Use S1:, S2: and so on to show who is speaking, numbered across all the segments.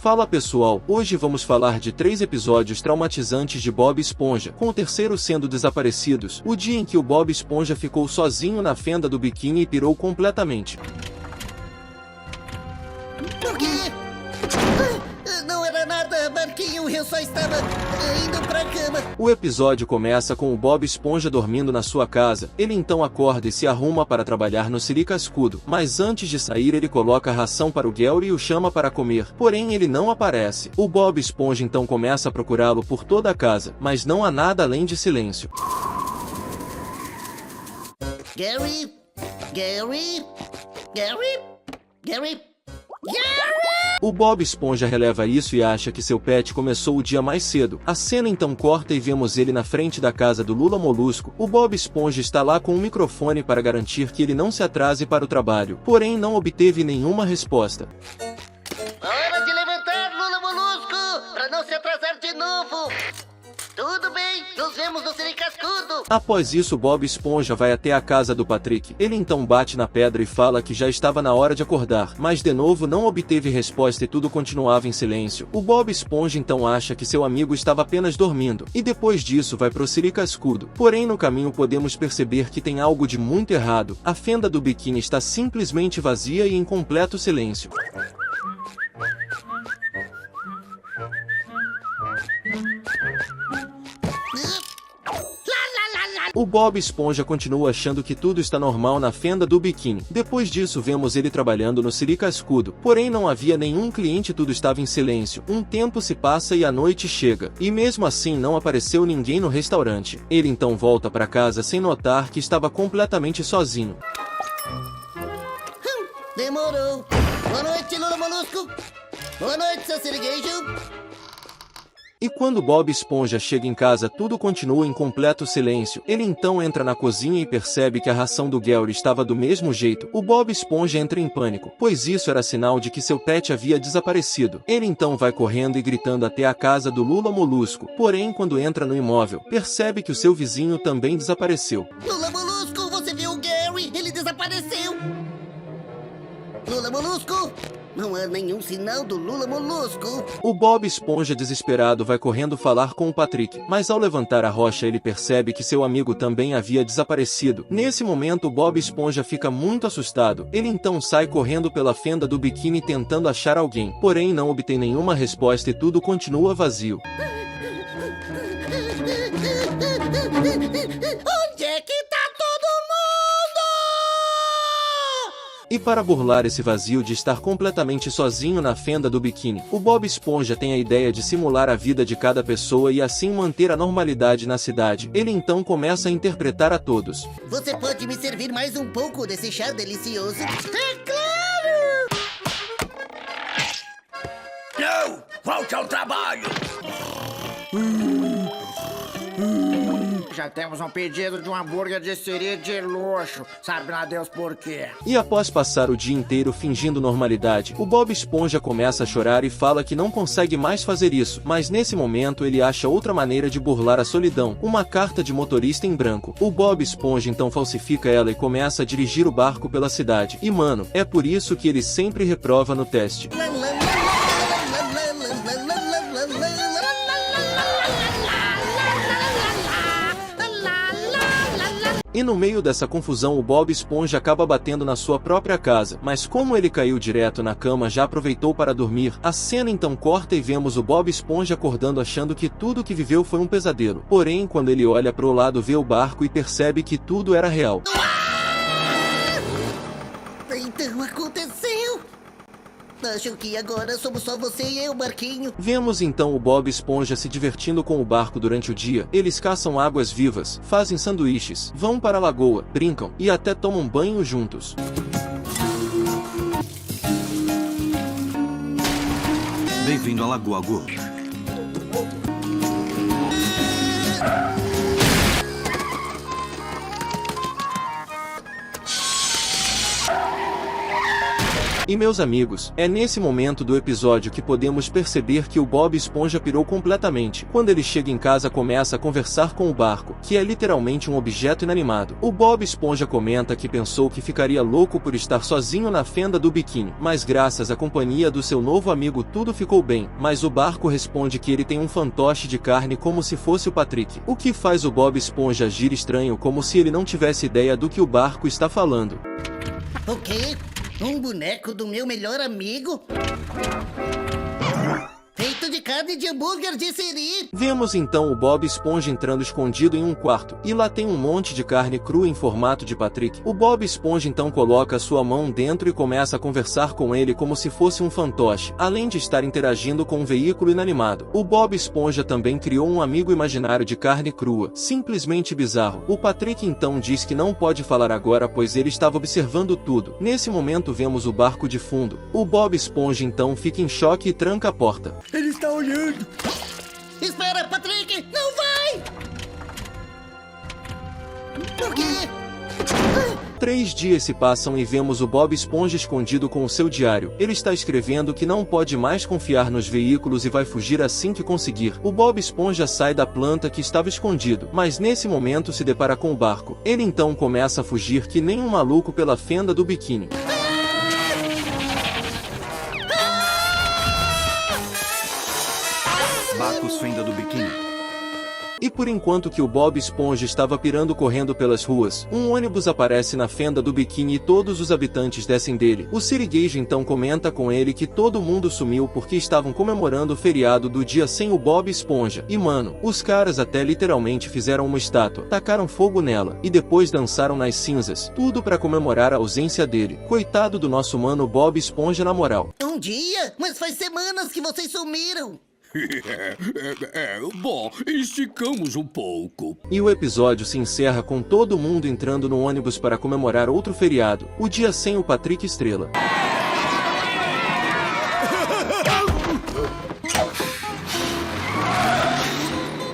S1: Fala pessoal, hoje vamos falar de 3 episódios traumatizantes de Bob Esponja, com o terceiro sendo Desaparecidos, o dia em que o Bob Esponja ficou sozinho na fenda do biquíni e pirou completamente.
S2: O quê? Não era nada, Marquinho, eu só estava indo pra cama.
S1: O episódio começa com o Bob Esponja dormindo na sua casa. Ele então acorda e se arruma para trabalhar no Siricascudo, mas antes de sair ele coloca ração para o Gary e o chama para comer, porém ele não aparece. O Bob Esponja então começa a procurá-lo por toda a casa, mas não há nada além de silêncio.
S2: Gary? Gary? Gary? Gary?
S1: O Bob Esponja releva isso e acha que seu pet começou o dia mais cedo. A cena então corta e vemos ele na frente da casa do Lula Molusco. O Bob Esponja está lá com um microfone para garantir que ele não se atrase para o trabalho, porém não obteve nenhuma resposta.
S2: Hora de levantar, Lula Molusco, pra não se atrasar de novo. Tudo bem, nos vemos no Siricascudo.
S1: Após isso, Bob Esponja vai até a casa do Patrick. Ele então bate na pedra e fala que já estava na hora de acordar, mas de novo não obteve resposta e tudo continuava em silêncio. O Bob Esponja então acha que seu amigo estava apenas dormindo, e depois disso vai pro Siricascudo. Porém no caminho podemos perceber que tem algo de muito errado. A fenda do biquíni está simplesmente vazia e em completo silêncio. O Bob Esponja continua achando que tudo está normal na fenda do biquíni. Depois disso vemos ele trabalhando no Siricascudo, porém não havia nenhum cliente, tudo estava em silêncio. Um tempo se passa e a noite chega, e mesmo assim não apareceu ninguém no restaurante. Ele então volta para casa sem notar que estava completamente sozinho.
S2: Demorou. Boa noite, Lula Molusco. Boa noite, seu Sirigueijo.
S1: E quando Bob Esponja chega em casa tudo continua em completo silêncio. Ele então entra na cozinha e percebe que a ração do Gary estava do mesmo jeito. O Bob Esponja entra em pânico, pois isso era sinal de que seu pet havia desaparecido. Ele então vai correndo e gritando até a casa do Lula Molusco. Porém, quando entra no imóvel, percebe que o seu vizinho também desapareceu.
S2: Lula Molusco, você viu o Gary? Ele desapareceu. Lula Molusco? Não há nenhum sinal do Lula Molusco.
S1: O Bob Esponja desesperado vai correndo falar com o Patrick, mas ao levantar a rocha ele percebe que seu amigo também havia desaparecido. Nesse momento o Bob Esponja fica muito assustado. Ele então sai correndo pela fenda do biquíni tentando achar alguém, porém não obtém nenhuma resposta e tudo continua vazio.
S2: Onde é que tá todo mundo?
S1: E para burlar esse vazio de estar completamente sozinho na fenda do biquíni, o Bob Esponja tem a ideia de simular a vida de cada pessoa e assim manter a normalidade na cidade. Ele então começa a interpretar a todos.
S2: Você pode me servir mais um pouco desse chá delicioso? É claro!
S3: Não! Volte ao trabalho! Já temos um pedido de um hambúrguer de siri de luxo. Sabe lá Deus por quê.
S1: E após passar o dia inteiro fingindo normalidade, o Bob Esponja começa a chorar e fala que não consegue mais fazer isso. Mas nesse momento ele acha outra maneira de burlar a solidão, uma carta de motorista em branco. O Bob Esponja então falsifica ela e começa a dirigir o barco pela cidade. E mano, é por isso que ele sempre reprova no teste. E no meio dessa confusão o Bob Esponja acaba batendo na sua própria casa, mas como ele caiu direto na cama já aproveitou para dormir. A cena então corta e vemos o Bob Esponja acordando achando que tudo que viveu foi um pesadelo. Porém, quando ele olha pro lado vê o barco e percebe que tudo era real.
S2: Então aconteceu! Acho que agora somos só você e eu, Marquinho.
S1: Vemos então o Bob Esponja se divertindo com o barco durante o dia. Eles caçam águas vivas, fazem sanduíches, vão para a lagoa, brincam e até tomam banho juntos.
S4: Bem-vindo à Lagoa Gu.
S1: E meus amigos, é nesse momento do episódio que podemos perceber que o Bob Esponja pirou completamente. Quando ele chega em casa, começa a conversar com o barco, que é literalmente um objeto inanimado. O Bob Esponja comenta que pensou que ficaria louco por estar sozinho na fenda do biquíni, mas graças à companhia do seu novo amigo tudo ficou bem. Mas o barco responde que ele tem um fantoche de carne como se fosse o Patrick, o que faz o Bob Esponja agir estranho, como se ele não tivesse ideia do que o barco está falando.
S2: O quê? Um boneco do meu melhor amigo? Feito de carne de hambúrguer de siri.
S1: Vemos então o Bob Esponja entrando escondido em um quarto, e lá tem um monte de carne crua em formato de Patrick. O Bob Esponja então coloca sua mão dentro e começa a conversar com ele como se fosse um fantoche, além de estar interagindo com um veículo inanimado. O Bob Esponja também criou um amigo imaginário de carne crua, simplesmente bizarro. O Patrick então diz que não pode falar agora, pois ele estava observando tudo. Nesse momento vemos o barco de fundo. O Bob Esponja então fica em choque e tranca a porta.
S3: Ele está olhando.
S2: Espera, Patrick! Não vai! Por quê?
S1: 3 dias se passam e vemos o Bob Esponja escondido com o seu diário. Ele está escrevendo que não pode mais confiar nos veículos e vai fugir assim que conseguir. O Bob Esponja sai da planta que estava escondido, mas nesse momento se depara com o barco. Ele então começa a fugir que nem um maluco pela fenda do biquíni.
S4: Bacos fenda do biquíni.
S1: E por enquanto que o Bob Esponja estava pirando correndo pelas ruas, um ônibus aparece na fenda do biquíni e todos os habitantes descem dele. O Sirigueijo então comenta com ele que todo mundo sumiu porque estavam comemorando o feriado do dia sem o Bob Esponja. E mano, os caras até literalmente fizeram uma estátua, tacaram fogo nela, e depois dançaram nas cinzas, tudo pra comemorar a ausência dele. Coitado do nosso mano Bob Esponja na moral.
S2: Um dia? Mas faz semanas que vocês sumiram.
S5: Bom, esticamos um pouco.
S1: E o episódio se encerra com todo mundo entrando no ônibus para comemorar outro feriado, o dia sem o Patrick Estrela.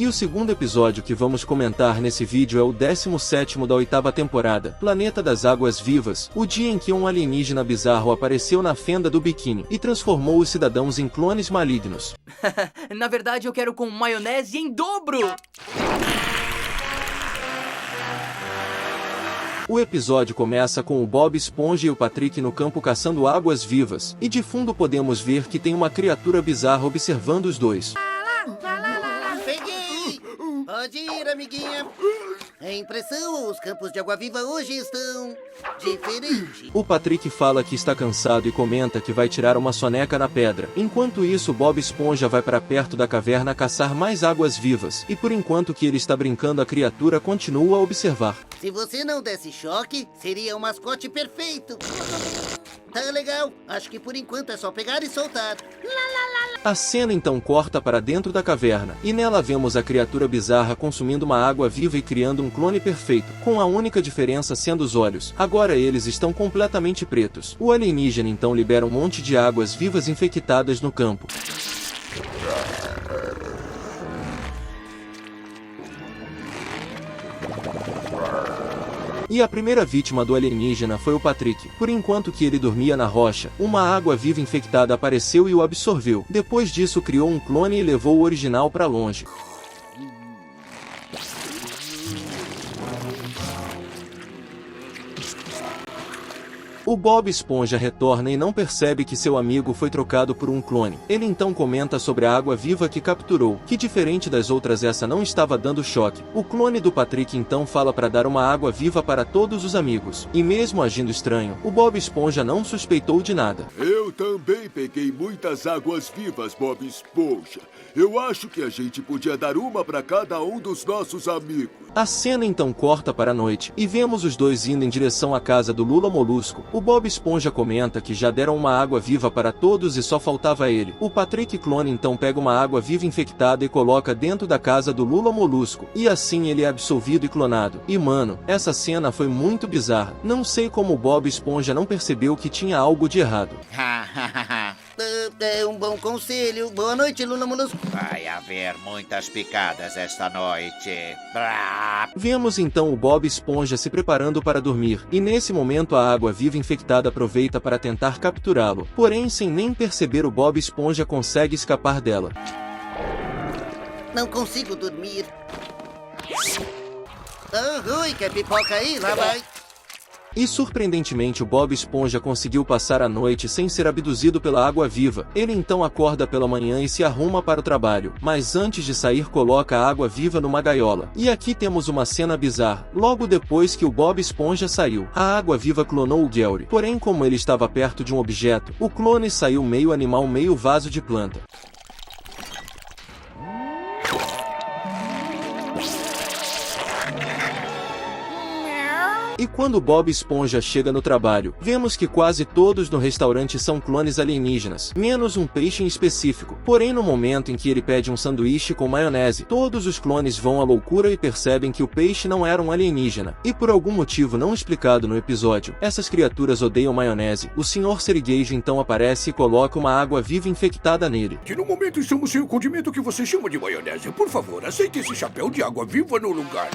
S1: E o segundo episódio que vamos comentar nesse vídeo é o 17º da 8ª temporada, Planeta das Águas Vivas, o dia em que um alienígena bizarro apareceu na fenda do biquíni e transformou os cidadãos em clones malignos.
S6: Na verdade, eu quero com maionese em dobro!
S1: O episódio começa com o Bob Esponja e o Patrick no campo caçando águas vivas, e de fundo podemos ver que tem uma criatura bizarra observando os dois.
S2: Peguei! Pode ir, amiguinha. É impressão, os campos de água-viva hoje estão diferentes.
S1: O Patrick fala que está cansado e comenta que vai tirar uma soneca na pedra. Enquanto isso, Bob Esponja vai para perto da caverna caçar mais águas vivas, e por enquanto que ele está brincando, a criatura continua a observar.
S2: Se você não desse choque, seria o mascote perfeito. Tá legal, acho que por enquanto é só pegar e soltar.
S1: A cena então corta para dentro da caverna, e nela vemos a criatura bizarra consumindo uma água viva e criando um clone perfeito, com a única diferença sendo os olhos. Agora eles estão completamente pretos. O alienígena então libera um monte de águas vivas infectadas no campo. E a primeira vítima do alienígena foi o Patrick. Por enquanto que ele dormia na rocha, uma água viva infectada apareceu e o absorveu. Depois disso criou um clone e levou o original para longe. O Bob Esponja retorna e não percebe que seu amigo foi trocado por um clone. Ele então comenta sobre a água viva que capturou, que diferente das outras essa não estava dando choque. O clone do Patrick então fala para dar uma água viva para todos os amigos. E mesmo agindo estranho, o Bob Esponja não suspeitou de nada.
S7: Eu também peguei muitas águas vivas, Bob Esponja. Eu acho que a gente podia dar uma para cada um dos nossos amigos.
S1: A cena então corta para a noite, e vemos os dois indo em direção à casa do Lula Molusco. O Bob Esponja comenta que já deram uma água viva para todos e só faltava ele. O Patrick clone então pega uma água viva infectada e coloca dentro da casa do Lula Molusco, e assim ele é absolvido e clonado. E mano, essa cena foi muito bizarra. Não sei como o Bob Esponja não percebeu que tinha algo de errado.
S2: É um bom conselho. Boa noite, Lula Molusco.
S8: Vai haver muitas picadas esta noite. Brá.
S1: Vemos então o Bob Esponja se preparando para dormir, e nesse momento a água-viva infectada aproveita para tentar capturá-lo. Porém, sem nem perceber, o Bob Esponja consegue escapar dela.
S2: Não consigo dormir. Rui, quer pipoca aí? Lá vai.
S1: E surpreendentemente o Bob Esponja conseguiu passar a noite sem ser abduzido pela água-viva. Ele então acorda pela manhã e se arruma para o trabalho, mas antes de sair coloca a água-viva numa gaiola. E aqui temos uma cena bizarra. Logo depois que o Bob Esponja saiu, a água-viva clonou o Gary. Porém, como ele estava perto de um objeto, o clone saiu meio animal, meio vaso de planta. E quando Bob Esponja chega no trabalho, vemos que quase todos no restaurante são clones alienígenas, menos um peixe em específico. Porém, no momento em que ele pede um sanduíche com maionese, todos os clones vão à loucura e percebem que o peixe não era um alienígena. E por algum motivo não explicado no episódio, essas criaturas odeiam maionese. O Sr. Sirigueijo então aparece e coloca uma água-viva infectada nele.
S5: Que no momento estamos sem o condimento que você chama de maionese. Por favor, aceite esse chapéu de água viva no lugar.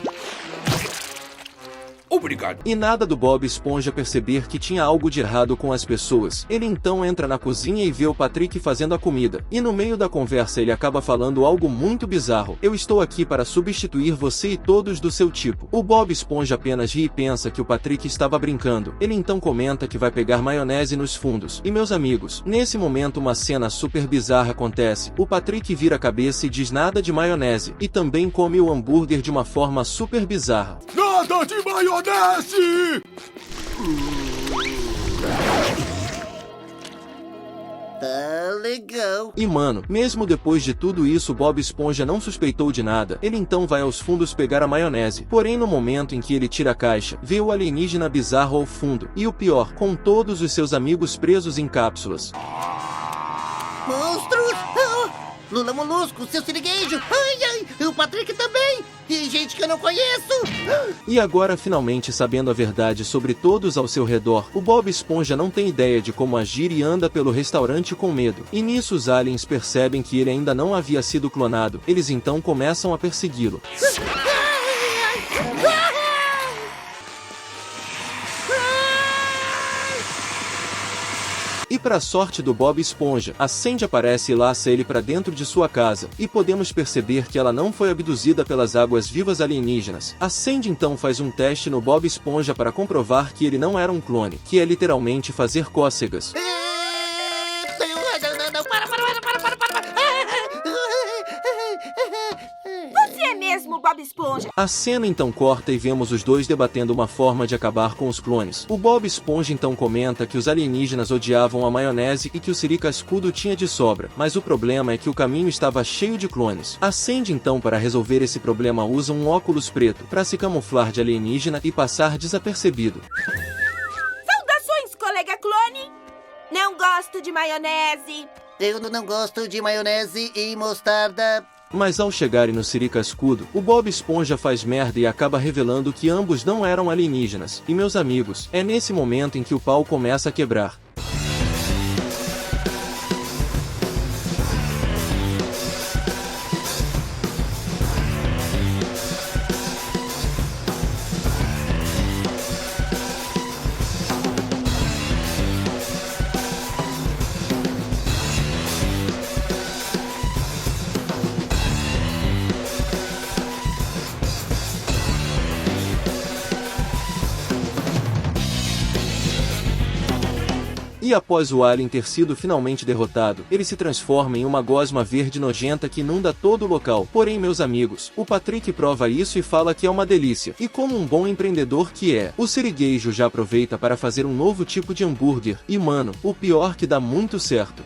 S5: Obrigado.
S1: E nada do Bob Esponja perceber que tinha algo de errado com as pessoas. Ele então entra na cozinha e vê o Patrick fazendo a comida. E no meio da conversa ele acaba falando algo muito bizarro. Eu estou aqui para substituir você e todos do seu tipo. O Bob Esponja apenas ri e pensa que o Patrick estava brincando. Ele então comenta que vai pegar maionese nos fundos. E meus amigos, nesse momento uma cena super bizarra acontece. O Patrick vira a cabeça e diz nada de maionese. E também come o hambúrguer de uma forma super bizarra.
S7: Nada de maionese!
S2: Tá legal.
S1: E mano, mesmo depois de tudo isso Bob Esponja não suspeitou de nada. Ele então vai aos fundos pegar a maionese. Porém no momento em que ele tira a caixa, vê o alienígena bizarro ao fundo. E o pior, com todos os seus amigos presos em cápsulas.
S2: Monstros! Lula Molusco, seu Sirigueijo! Ai, ai! O Patrick também! E gente que eu não conheço!
S1: E agora finalmente sabendo a verdade sobre todos ao seu redor, o Bob Esponja não tem ideia de como agir e anda pelo restaurante com medo. E nisso os aliens percebem que ele ainda não havia sido clonado. Eles então começam a persegui-lo. E para sorte do Bob Esponja, a Sandy aparece e laça ele para dentro de sua casa, e podemos perceber que ela não foi abduzida pelas águas vivas alienígenas. A Sandy então faz um teste no Bob Esponja para comprovar que ele não era um clone, que é literalmente fazer cócegas.
S2: Não, para!
S9: Você é mesmo Bob Esponja?
S1: A cena então corta e vemos os dois debatendo uma forma de acabar com os clones. O Bob Esponja então comenta que os alienígenas odiavam a maionese e que o Siri Cascudo tinha de sobra, mas o problema é que o caminho estava cheio de clones. A Sandy então, para resolver esse problema, usa um óculos preto para se camuflar de alienígena e passar desapercebido.
S9: Saudações, colega clone! Não gosto de maionese.
S2: Eu não gosto de maionese e mostarda.
S1: Mas ao chegarem no Siri Cascudo, o Bob Esponja faz merda e acaba revelando que ambos não eram alienígenas. E meus amigos, é nesse momento em que o pau começa a quebrar. E após o alien ter sido finalmente derrotado, ele se transforma em uma gosma verde nojenta que inunda todo o local. Porém, meus amigos, o Patrick prova isso e fala que é uma delícia. E como um bom empreendedor que é, o Sirigueijo já aproveita para fazer um novo tipo de hambúrguer. E mano, o pior que dá muito certo.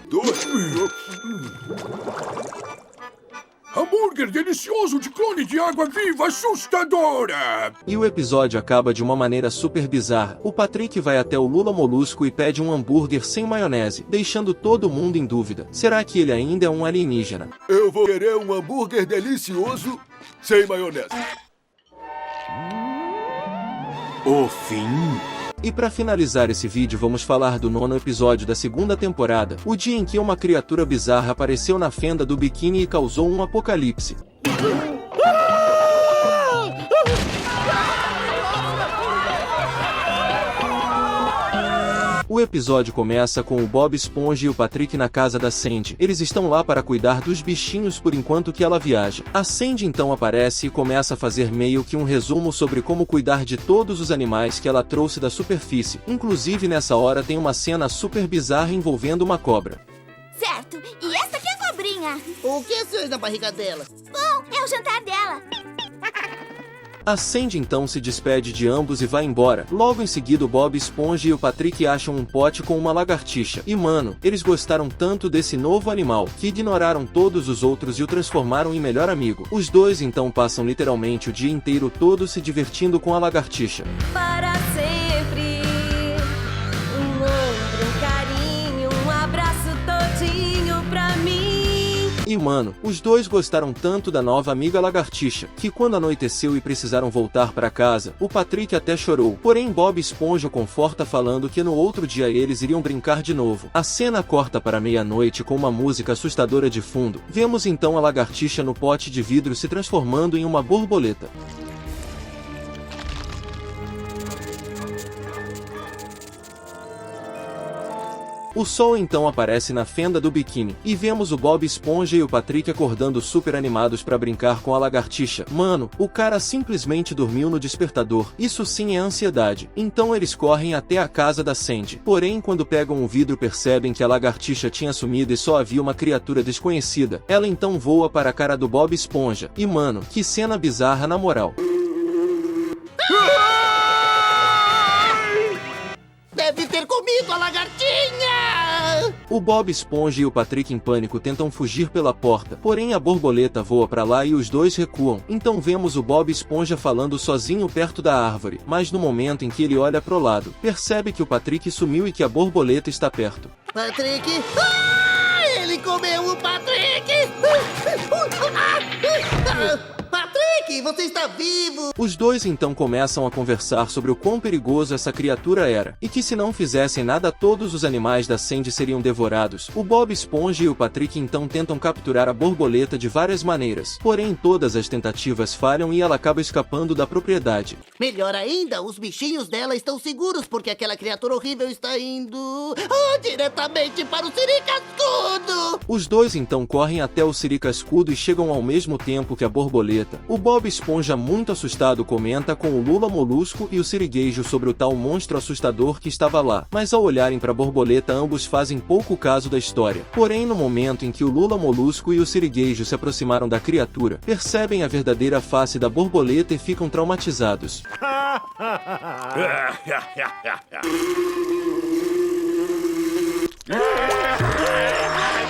S5: Hambúrguer delicioso de clone de água viva assustadora!
S1: E o episódio acaba de uma maneira super bizarra. O Patrick vai até o Lula Molusco e pede um hambúrguer sem maionese, deixando todo mundo em dúvida. Será que ele ainda é um alienígena?
S7: Eu vou querer um hambúrguer delicioso sem maionese.
S4: O fim
S1: E para finalizar esse vídeo vamos falar do 9º episódio da 2ª temporada, o dia em que uma criatura bizarra apareceu na fenda do biquíni e causou um apocalipse. O episódio começa com o Bob Esponja e o Patrick na casa da Sandy. Eles estão lá para cuidar dos bichinhos por enquanto que ela viaja. A Sandy então aparece e começa a fazer meio que um resumo sobre como cuidar de todos os animais que ela trouxe da superfície. Inclusive nessa hora tem uma cena super bizarra envolvendo uma cobra.
S10: Certo, e essa aqui é a cobrinha.
S2: O que é na barriga dela?
S10: Bom, é o jantar dela.
S1: A Sandy então se despede de ambos e vai embora. Logo em seguida o Bob Esponja e o Patrick acham um pote com uma lagartixa. E mano, eles gostaram tanto desse novo animal, que ignoraram todos os outros e o transformaram em melhor amigo. Os dois então passam literalmente o dia inteiro todo se divertindo com a lagartixa.
S10: Para sempre, um ombro, um carinho, um abraço todinho pra mim.
S1: E mano, os dois gostaram tanto da nova amiga lagartixa, que quando anoiteceu e precisaram voltar para casa, o Patrick até chorou. Porém Bob Esponja o conforta falando que no outro dia eles iriam brincar de novo. A cena corta para meia-noite com uma música assustadora de fundo. Vemos então a lagartixa no pote de vidro se transformando em uma borboleta. O sol então aparece na fenda do biquíni, e vemos o Bob Esponja e o Patrick acordando super animados para brincar com a lagartixa. Mano, o cara simplesmente dormiu no despertador. Isso sim é ansiedade. Então eles correm até a casa da Sandy. Porém, quando pegam o vidro percebem que a lagartixa tinha sumido e só havia uma criatura desconhecida. Ela então voa para a cara do Bob Esponja. E mano, que cena bizarra na moral.
S2: Deve ter comido a lagartinha!
S1: O Bob Esponja e o Patrick em pânico tentam fugir pela porta, porém a borboleta voa pra lá e os dois recuam. Então vemos o Bob Esponja falando sozinho perto da árvore, mas no momento em que ele olha pro lado, percebe que o Patrick sumiu e que a borboleta está perto.
S2: Patrick! Ele comeu o Patrick! Patrick, você está vivo!
S1: Os dois então começam a conversar sobre o quão perigoso essa criatura era, e que se não fizessem nada todos os animais da Sandy seriam devorados. O Bob Esponja e o Patrick então tentam capturar a borboleta de várias maneiras, porém todas as tentativas falham e ela acaba escapando da propriedade.
S2: Melhor ainda, os bichinhos dela estão seguros porque aquela criatura horrível está indo diretamente para o Siricascudo!
S1: Os dois então correm até o Siricascudo e chegam ao mesmo tempo que a borboleta. O Bob Esponja, muito assustado, comenta com o Lula Molusco e o Sirigueijo sobre o tal monstro assustador que estava lá, mas ao olharem para a borboleta ambos fazem pouco caso da história. Porém, no momento em que o Lula Molusco e o Sirigueijo se aproximaram da criatura, percebem a verdadeira face da borboleta e ficam traumatizados.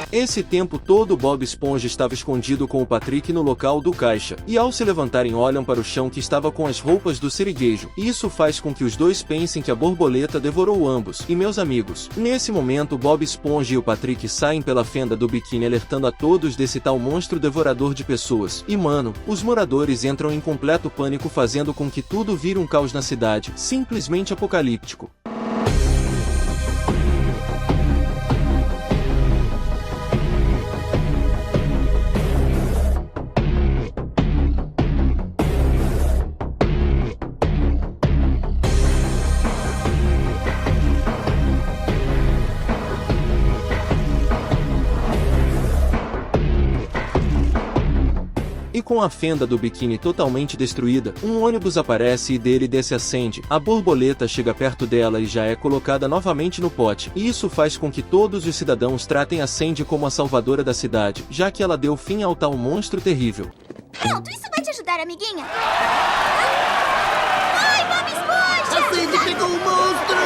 S1: Esse tempo todo Bob Esponja estava escondido com o Patrick no local do caixa, e ao se levantarem olham para o chão que estava com as roupas do Sirigueijo. Isso faz com que os dois pensem que a borboleta devorou ambos. E meus amigos, nesse momento Bob Esponja e o Patrick saem pela fenda do biquíni alertando a todos desse tal monstro devorador de pessoas. E mano, os moradores entram em completo pânico fazendo com que tudo vire um caos na cidade, simplesmente apocalíptico. E com a fenda do biquíni totalmente destruída, um ônibus aparece e dele desce a Sandy. A borboleta chega perto dela e já é colocada novamente no pote. E isso faz com que todos os cidadãos tratem a Sandy como a salvadora da cidade, já que ela deu fim ao tal monstro terrível.
S10: Pronto, isso vai te ajudar, amiguinha? Ai, Bob Esponja!
S2: A Sandy pegou o monstro!